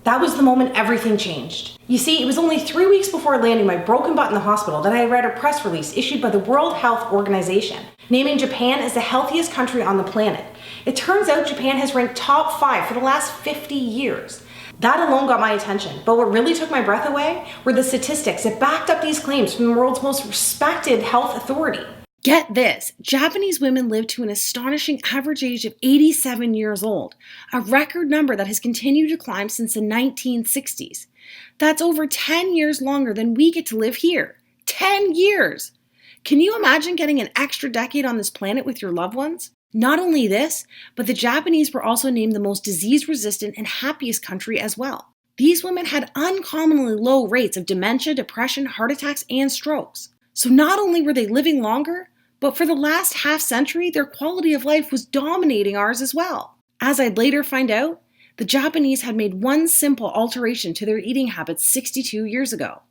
That was the moment everything changed. You see, it was only 3 weeks before landing my broken butt in the hospital that I read a press release issued by the World Health Organization, naming Japan as the healthiest country on the planet. It turns out Japan has ranked top 5 for the last 50 years. That alone got my attention, but what really took my breath away were the statistics that backed up these claims from the world's most respected health authority. Get this, Japanese women live to an astonishing average age of 87 years old, a record number that has continued to climb since the 1960s. That's over 10 years longer than we get to live here. 10 years! Can you imagine getting an extra decade on this planet with your loved ones? Not only this, but the Japanese were also named the most disease-resistant and happiest country as well. These women had uncommonly low rates of dementia, depression, heart attacks, and strokes. So not only were they living longer, but for the last half century, their quality of life was dominating ours as well. As I'd later find out, the Japanese had made one simple alteration to their eating habits 62 years ago.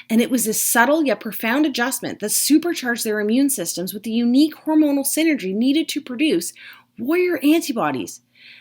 And it was this subtle yet profound adjustment that supercharged their immune systems with the unique hormonal synergy needed to produce warrior antibodies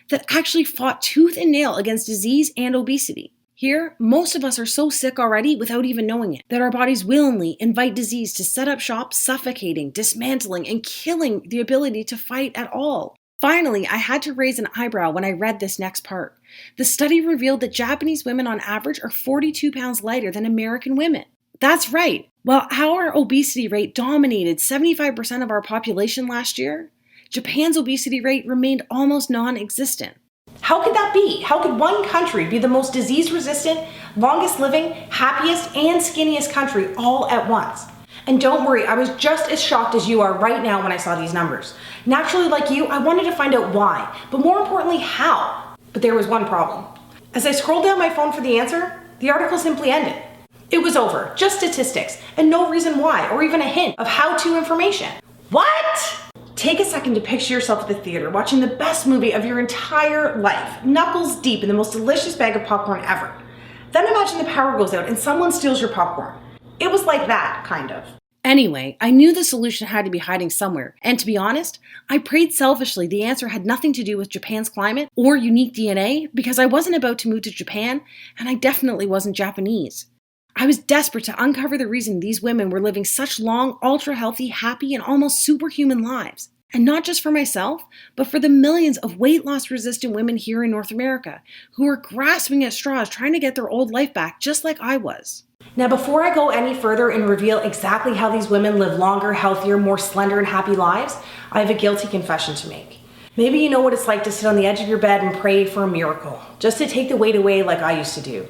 that actually fought tooth and nail against disease and obesity. Here, most of us are so sick already without even knowing it, that our bodies willingly invite disease to set up shop, suffocating, dismantling, and killing the ability to fight at all. Finally, I had to raise an eyebrow when I read this next part. The study revealed that Japanese women on average are 42 pounds lighter than American women. That's right. While our obesity rate dominated 75% of our population last year, Japan's obesity rate remained almost non-existent. How could that be? How could one country be the most disease-resistant, longest living, happiest, and skinniest country all at once? And don't worry, I was just as shocked as you are right now when I saw these numbers. Naturally, like you, I wanted to find out why, but more importantly, how. But there was one problem. As I scrolled down my phone for the answer, the article simply ended. It was over, just statistics, and no reason why, or even a hint of how-to information. What? Take a second to picture yourself at the theater watching the best movie of your entire life, knuckles deep in the most delicious bag of popcorn ever. Then imagine the power goes out and someone steals your popcorn. It was like that, kind of. Anyway, I knew the solution had to be hiding somewhere, and to be honest, I prayed selfishly the answer had nothing to do with Japan's climate or unique DNA because I wasn't about to move to Japan, and I definitely wasn't Japanese. I was desperate to uncover the reason these women were living such long, ultra-healthy, happy, and almost superhuman lives. And not just for myself, but for the millions of weight loss resistant women here in North America who are grasping at straws trying to get their old life back just like I was. Now, before I go any further and reveal exactly how these women live longer, healthier, more slender, and happy lives, I have a guilty confession to make. Maybe you know what it's like to sit on the edge of your bed and pray for a miracle, just to take the weight away like I used to do.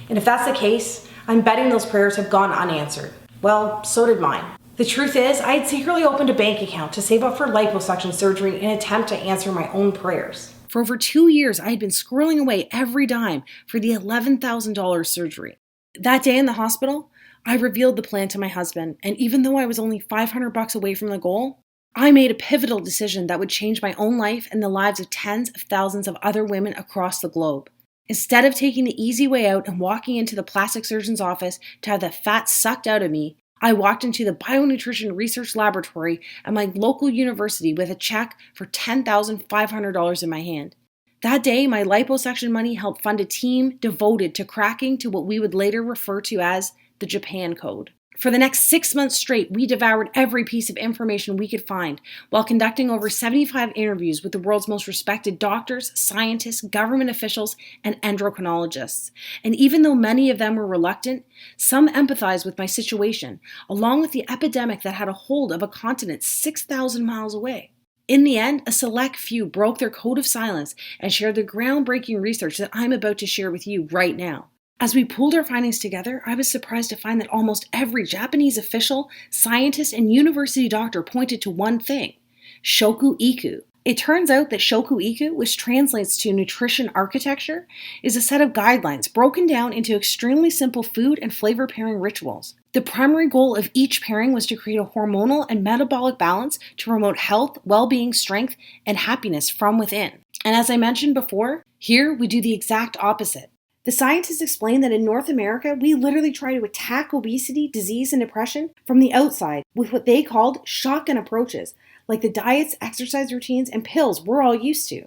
And if that's the case, I'm betting those prayers have gone unanswered. Well, so did mine. The truth is, I had secretly opened a bank account to save up for liposuction surgery in an attempt to answer my own prayers. For over 2 years, I had been squirreling away every dime for the $11,000 surgery. That day in the hospital, I revealed the plan to my husband, and even though I was only $500 away from the goal, I made a pivotal decision that would change my own life and the lives of tens of thousands of other women across the globe. Instead of taking the easy way out and walking into the plastic surgeon's office to have the fat sucked out of me, I walked into the Bionutrition Research Laboratory at my local university with a check for $10,500 in my hand. That day, my liposuction money helped fund a team devoted to cracking to what we would later refer to as the Japan Code. For the next 6 months straight, we devoured every piece of information we could find while conducting over 75 interviews with the world's most respected doctors, scientists, government officials, and endocrinologists. And even though many of them were reluctant, some empathized with my situation, along with the epidemic that had a hold of a continent 6,000 miles away. In the end, a select few broke their code of silence and shared the groundbreaking research that I'm about to share with you right now. As we pooled our findings together, I was surprised to find that almost every Japanese official, scientist, and university doctor pointed to one thing: Shoku Iku. It turns out that Shoku Iku, which translates to nutrition architecture, is a set of guidelines broken down into extremely simple food and flavor pairing rituals. The primary goal of each pairing was to create a hormonal and metabolic balance to promote health, well-being, strength, and happiness from within. And as I mentioned before, here we do the exact opposite. The scientists explain that in North America, we literally try to attack obesity, disease, and depression from the outside with what they called shotgun approaches, like the diets, exercise routines, and pills we're all used to.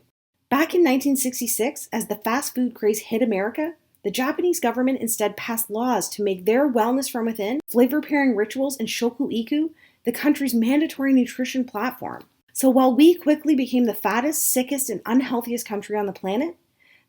Back in 1966, as the fast food craze hit America, The Japanese government instead passed laws to make their wellness from within, flavor pairing rituals, and shoku-iku the country's mandatory nutrition platform. So while we quickly became the fattest, sickest, and unhealthiest country on the planet,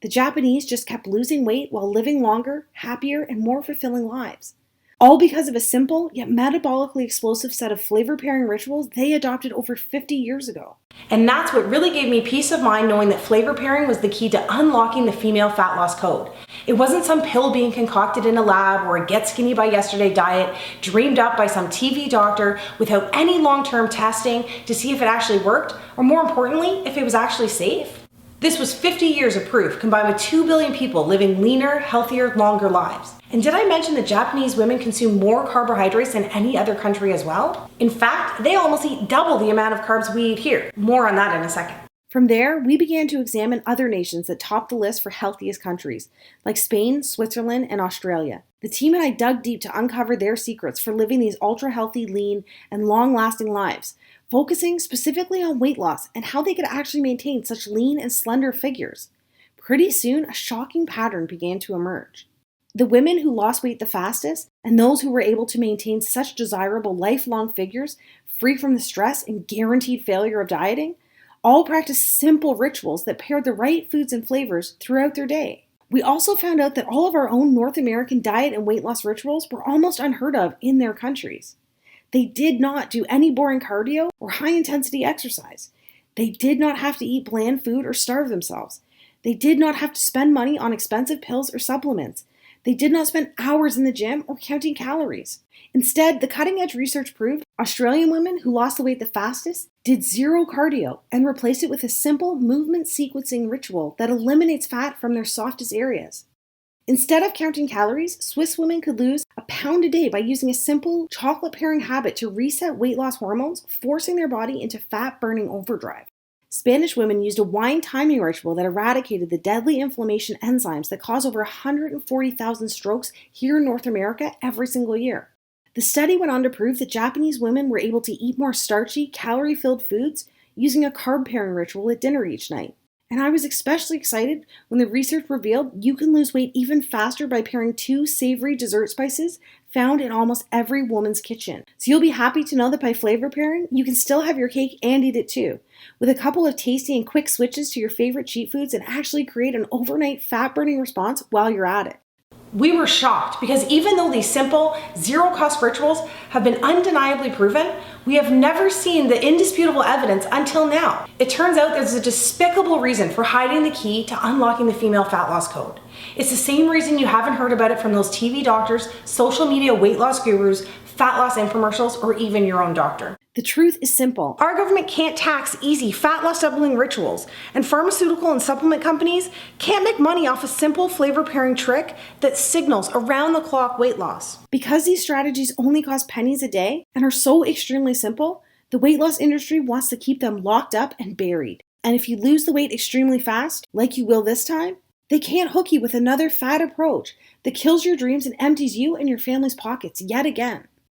the Japanese just kept losing weight while living longer, happier, and more fulfilling lives. All because of a simple, yet metabolically explosive set of flavor pairing rituals they adopted over 50 years ago. And that's what really gave me peace of mind, knowing that flavor pairing was the key to unlocking the female fat loss code. It wasn't some pill being concocted in a lab or a get skinny by yesterday diet dreamed up by some TV doctor without any long-term testing to see if it actually worked, or more importantly, if it was actually safe. This was 50 years of proof, combined with 2 billion people living leaner, healthier, longer lives. And did I mention that Japanese women consume more carbohydrates than any other country as well? In fact, they almost eat double the amount of carbs we eat here. More on that in a second. From there, we began to examine other nations that topped the list for healthiest countries, like Spain, Switzerland, and Australia. The team and I dug deep to uncover their secrets for living these ultra-healthy, lean, and long-lasting lives, focusing specifically on weight loss and how they could actually maintain such lean and slender figures. Pretty soon, a shocking pattern began to emerge. The women who lost weight the fastest, and those who were able to maintain such desirable lifelong figures, free from the stress and guaranteed failure of dieting, all practiced simple rituals that paired the right foods and flavors throughout their day. We also found out that all of our own North American diet and weight loss rituals were almost unheard of in their countries. They did not do any boring cardio or high-intensity exercise. They did not have to eat bland food or starve themselves. They did not have to spend money on expensive pills or supplements. They did not spend hours in the gym or counting calories. Instead, the cutting-edge research proved Australian women who lost the weight the fastest did zero cardio and replaced it with a simple movement sequencing ritual that eliminates fat from their softest areas. Instead of counting calories, Swiss women could lose a pound a day by using a simple chocolate pairing habit to reset weight loss hormones, forcing their body into fat-burning overdrive. Spanish women used a wine timing ritual that eradicated the deadly inflammation enzymes that cause over 140,000 strokes here in North America every single year. The study went on to prove that Japanese women were able to eat more starchy, calorie-filled foods using a carb pairing ritual at dinner each night. And I was especially excited when the research revealed you can lose weight even faster by pairing 2 savory dessert spices found in almost every woman's kitchen. So you'll be happy to know that by flavor pairing, you can still have your cake and eat it too, with a couple of tasty and quick switches to your favorite cheat foods and actually create an overnight fat-burning response while you're at it. We were shocked because even though these simple, zero-cost rituals have been undeniably proven, we have never seen the indisputable evidence until now. It turns out there's a despicable reason for hiding the key to unlocking the female fat loss code. It's the same reason you haven't heard about it from those TV doctors, social media weight loss gurus, fat loss infomercials, or even your own doctor. The truth is simple. Our government can't tax easy fat loss doubling rituals, and pharmaceutical and supplement companies can't make money off a simple flavor pairing trick that signals around-the-clock weight loss. Because these strategies only cost pennies a day and are so extremely simple, the weight loss industry wants to keep them locked up and buried. And if you lose the weight extremely fast, like you will this time, they can't hook you with another fad approach that kills your dreams and empties you and your family's pockets yet again.